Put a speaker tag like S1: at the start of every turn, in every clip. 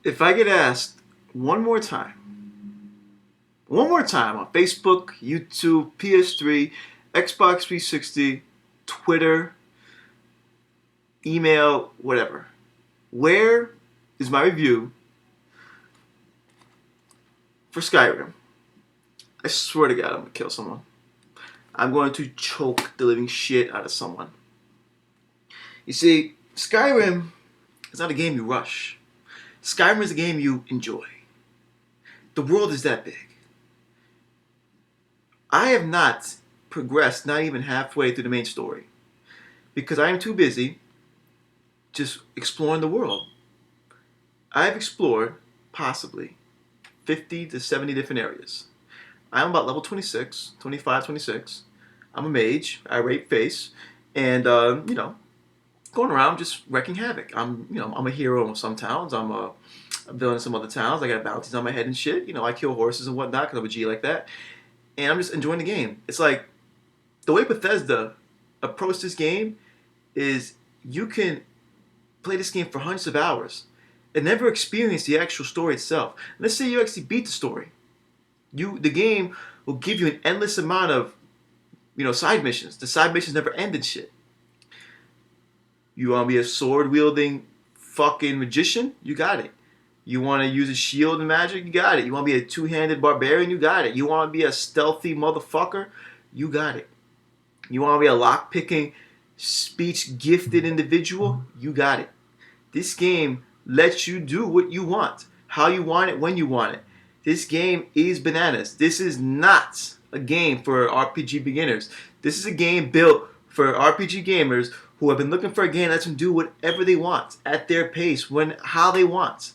S1: If I get asked one more time, one more time on Facebook, YouTube, PS3, Xbox 360, Twitter, email, whatever, where is my review for Skyrim? I swear to God, I'm gonna kill someone. I'm going to choke the living shit out of someone. You see, Skyrim is not a game you rush. Skyrim is a game you enjoy. The world is that big. I have not progressed not even halfway through the main story because I am too busy just exploring the world. I've explored possibly 50 to 70 different areas. I'm about level 26, 25, 26. I'm a mage. I rape face. And, going around just wrecking havoc. I'm a hero in some towns. I'm a villain in some other towns. I got bounties on my head and shit. I kill horses and whatnot because I'm a G like that. And I'm just enjoying the game. It's like the way Bethesda approached this game is you can play this game for hundreds of hours and never experience the actual story itself. Let's say you actually beat the story. The game will give you an endless amount of side missions. The side missions never end and shit. You want to be a sword wielding fucking magician? You got it. You want to use a shield and magic? You got it. You want to be a two-handed barbarian? You got it. You want to be a stealthy motherfucker? You got it. You want to be a lock-picking, speech-gifted individual? You got it. This game lets you do what you want, how you want it, when you want it. This game is bananas. This is not a game for RPG beginners. This is a game built for RPG gamers who have been looking for a game that lets them do whatever they want, at their pace, how they want.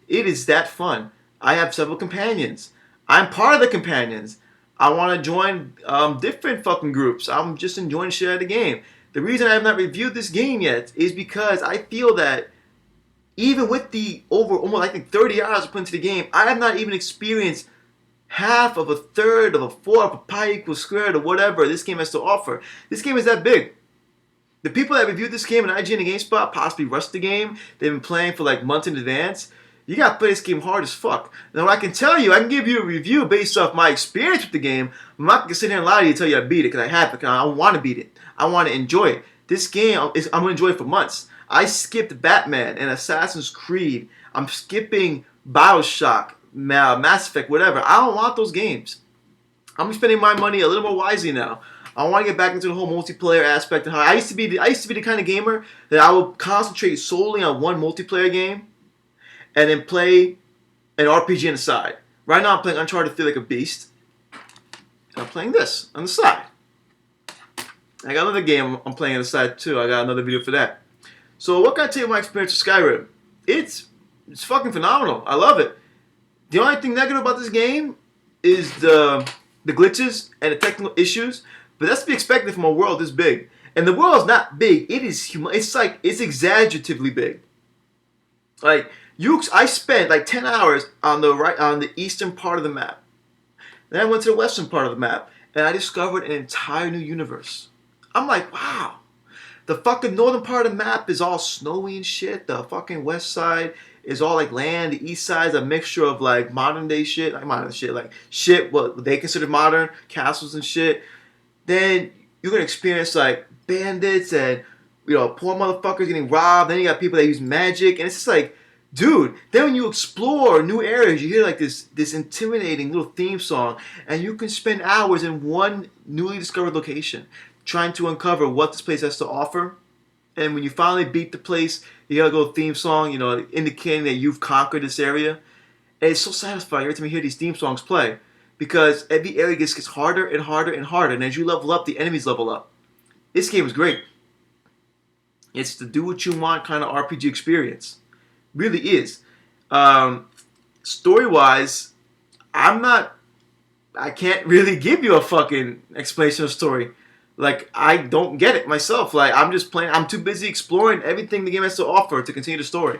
S1: It is that fun. I have several companions. I'm part of the companions. I want to join different fucking groups. I'm just enjoying shit out of the game. The reason I have not reviewed this game yet is because I feel that even with the over almost I think 30 hours I put into the game, I have not even experienced half of a third of a fourth of a pi equals squared or whatever this game has to offer. This game is that big. The people that reviewed this game in IGN and GameSpot possibly rushed the game. They've been playing for like months in advance. You gotta play this game hard as fuck. Now I can tell you, I can give you a review based off my experience with the game. I'm not gonna sit here and lie to you and tell you I beat it because I have it. Because I want to beat it. I want to enjoy it. This game, I'm gonna enjoy it for months. I skipped Batman and Assassin's Creed. I'm skipping BioShock, Mass Effect, whatever. I don't want those games. I'm spending my money a little more wisely now. I want to get back into the whole multiplayer aspect. I used to be the kind of gamer that I would concentrate solely on one multiplayer game and then play an RPG on the side. Right now I'm playing Uncharted 3 like a beast. And I'm playing this on the side. I got another game I'm playing on the side too. I got another video for that. So what can I tell you about my experience with Skyrim? It's fucking phenomenal. I love it. The only thing negative about this game is the glitches and the technical issues. But that's to be expected from a world this big. And the world is not big. It is it's exaggeratively big. I spent like 10 hours on the eastern part of the map. Then I went to the western part of the map and I discovered an entire new universe. I'm like, wow. The fucking northern part of the map is all snowy and shit. The fucking west side is all like land. The east side is a mixture of like modern day shit, what they consider modern, castles and shit. Then you're gonna experience like bandits and poor motherfuckers getting robbed. Then you got people that use magic, and it's just like, dude. Then when you explore new areas, you hear like this intimidating little theme song, and you can spend hours in one newly discovered location trying to uncover what this place has to offer. And when you finally beat the place, you hear a little theme song, indicating that you've conquered this area. And it's so satisfying every time you hear these theme songs play. Because every area gets harder and harder and harder. And as you level up, the enemies level up. This game is great. It's the do what you want kind of RPG experience. Really is. Story-wise, I can't really give you a fucking explanation of story. Like, I don't get it myself. Like, I'm just playing. I'm too busy exploring everything the game has to offer to continue the story.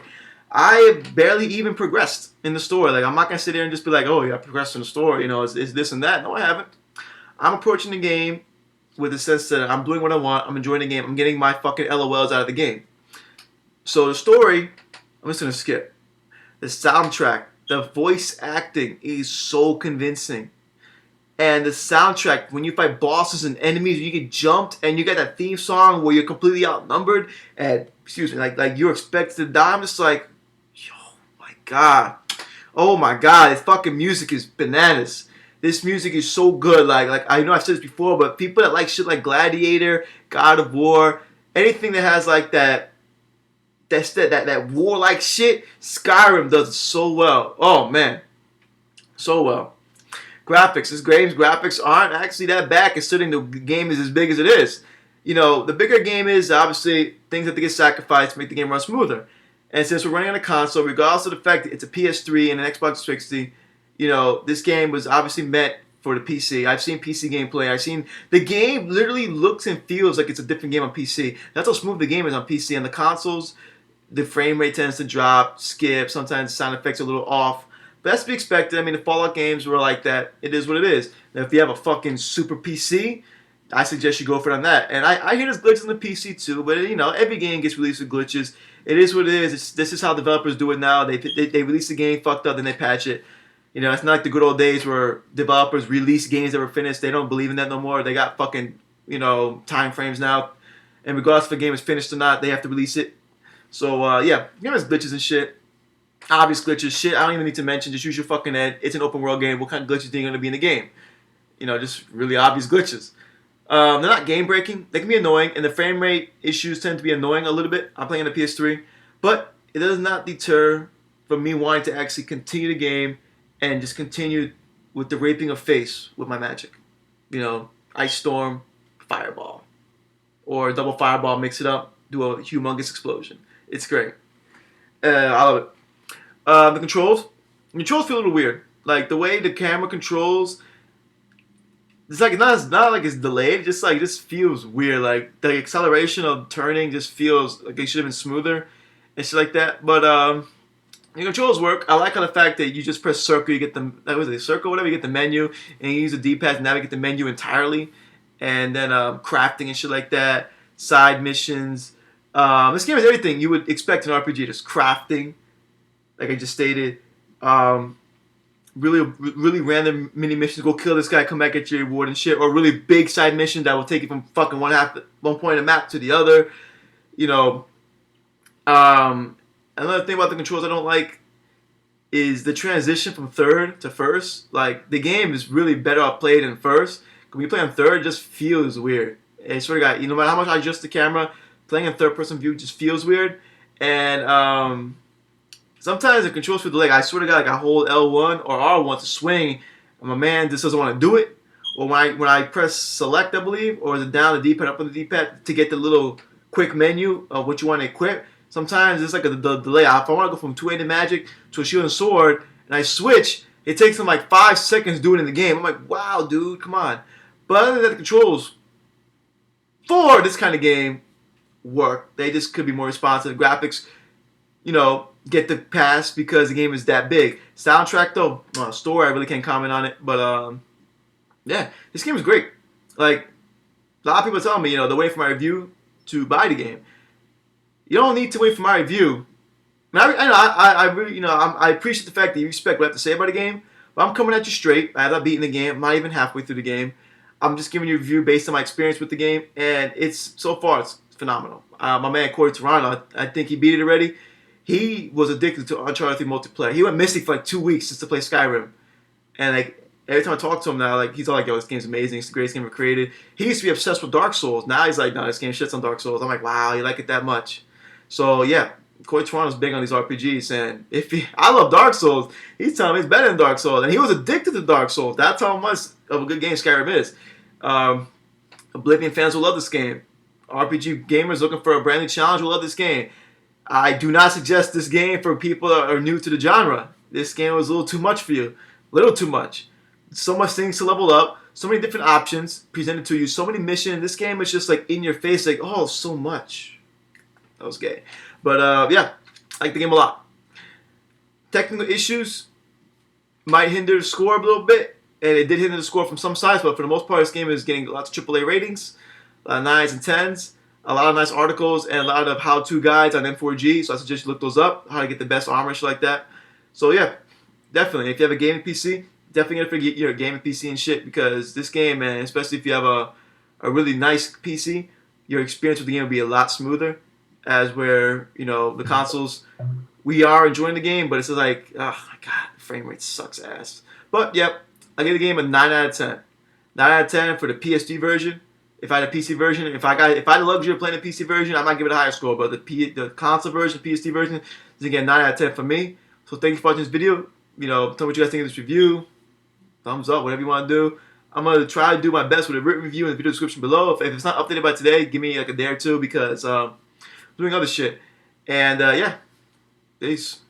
S1: I have barely even progressed in the story. Like, I'm not going to sit there and just be like, oh, yeah, I progressed in the story. Is this and that. No, I haven't. I'm approaching the game with the sense that I'm doing what I want. I'm enjoying the game. I'm getting my fucking LOLs out of the game. So the story, I'm just going to skip. The soundtrack, the voice acting is so convincing. And the soundtrack, when you fight bosses and enemies, you get jumped, and you get that theme song where you're completely outnumbered, and excuse me, like you're expected to die. I'm just like, yo, my god, oh my god, this fucking music is bananas. This music is so good. Like I know I've said this before, but people that like shit like Gladiator, God of War, anything that has like that warlike shit, Skyrim does it so well. Oh man, so well. Graphics. This game's graphics aren't actually that bad considering the game is as big as it is. You know, the bigger game is, obviously, things have to get sacrificed to make the game run smoother. And since we're running on a console, regardless of the fact that it's a PS3 and an Xbox 360, you know, this game was obviously meant for the PC. I've seen PC gameplay. I've seen the game literally looks and feels like it's a different game on PC. That's how smooth the game is on PC. And the consoles, the frame rate tends to drop, skip, sometimes the sound effects are a little off. But that's to be expected. I mean, the Fallout games were like that. It is what it is. Now, if you have a fucking super PC, I suggest you go for it on that. And I hear there's glitches on the PC too, but you know, every game gets released with glitches. It is what it is. This is how developers do it now. They release the game fucked up, then they patch it. You know, it's not like the good old days where developers release games that were finished. They don't believe in that no more. They got fucking, you know, time frames now. And regardless if a game is finished or not, they have to release it. So, yeah, game has glitches and shit. Obvious glitches, shit I don't even need to mention. Just use your fucking head. It's an open world game. What kind of glitches are going to be in the game? You know, just really obvious glitches. They're not game breaking. They can be annoying, and the frame rate issues tend to be annoying a little bit. I'm playing on the PS3, but it does not deter from me wanting to actually continue the game and just continue with the raping of face with my magic. You know, Ice Storm, Fireball, or double Fireball, mix it up, do a humongous explosion. It's great. I love it. The controls feel a little weird. Like the way the camera controls, it's like not like it's delayed. Just like this feels weird. Like the acceleration of turning just feels like it should have been smoother and shit like that. But the controls work. I like how the fact that you just press circle, you get the circle, whatever, you get the menu, and you use the D-pad to navigate the menu entirely, and then crafting and shit like that. Side missions. This game has everything you would expect in an RPG. Just crafting. Like I just stated, really random mini missions. Go kill this guy, come back at your reward and shit. Or really big side missions that will take you from fucking one point of the map to the other. You know, another thing about the controls I don't like is the transition from third to first. Like the game is really better off played in first. When you play on third, it just feels weird. And I swear to God, no matter how much I adjust the camera, playing in third person view just feels weird. And sometimes the controls feel delayed. I swear to God, like I hold L1 or R1 to swing, and my man just doesn't want to do it. Or when I press select, I believe, or is it down the D-pad, up on the D-pad to get the little quick menu of what you want to equip. Sometimes it's like a delay. If I want to go from two-handed magic to a shield and sword, and I switch, it takes them like 5 seconds to do it in the game. I'm like, wow, dude, come on. But other than that, the controls for this kind of game work. They just could be more responsive. Graphics, you know, get the pass because the game is that big. Soundtrack though, story I really can't comment on it, but yeah, this game is great. Like a lot of people tell me, you know, they're waiting for my review to buy the game. You don't need to wait for my review. I really, you know, I appreciate the fact that you respect what I have to say about the game, but I'm coming at you straight. I have not beaten the game. I'm not even halfway through the game. I'm just giving you a review based on my experience with the game, and it's so far it's phenomenal. My man Corey Toronto, I think he beat it already. He was addicted to Uncharted 3 multiplayer. He went missing for like 2 weeks just to play Skyrim. And like every time I talk to him now, like he's all like, yo, this game's amazing. It's the greatest game ever created. He used to be obsessed with Dark Souls. Now he's like, no, this game shits on Dark Souls. I'm like, wow, you like it that much. So yeah, Corey Toronto's big on these RPGs. And I love Dark Souls. He's telling me it's better than Dark Souls. And he was addicted to Dark Souls. That's how much of a good game Skyrim is. Oblivion fans will love this game. RPG gamers looking for a brand new challenge will love this game. I do not suggest this game for people that are new to the genre. This game was a little too much for you. A little too much. So much things to level up. So many different options presented to you. So many missions. This game is just like in your face. Like, oh, so much. That was gay. But yeah, I like the game a lot. Technical issues might hinder the score a little bit. And it did hinder the score from some sides. But for the most part, this game is getting lots of AAA ratings. 9s and 10s. A lot of nice articles and a lot of how-to guides on M4G, so I suggest you look those up, how to get the best armor, shit like that. So yeah, definitely. If you have a gaming PC, definitely gonna forget your gaming PC and shit because this game, man, especially if you have a really nice PC, your experience with the game will be a lot smoother. As where the consoles, we are enjoying the game, but it's just like, oh my god, the frame rate sucks ass. But yep, I give the game a 9 out of 10. 9 out of 10 for the PS3 version. If I had a PC version, if I had the luxury of playing the PC version, I might give it a higher score. But the console version, PS3 version, is again 9 out of 10 for me. So thank you for watching this video. Tell me what you guys think of this review. Thumbs up, whatever you want to do. I'm gonna try to do my best with a written review in the video description below. If it's not updated by today, give me like a day or two because I'm doing other shit. And yeah, peace.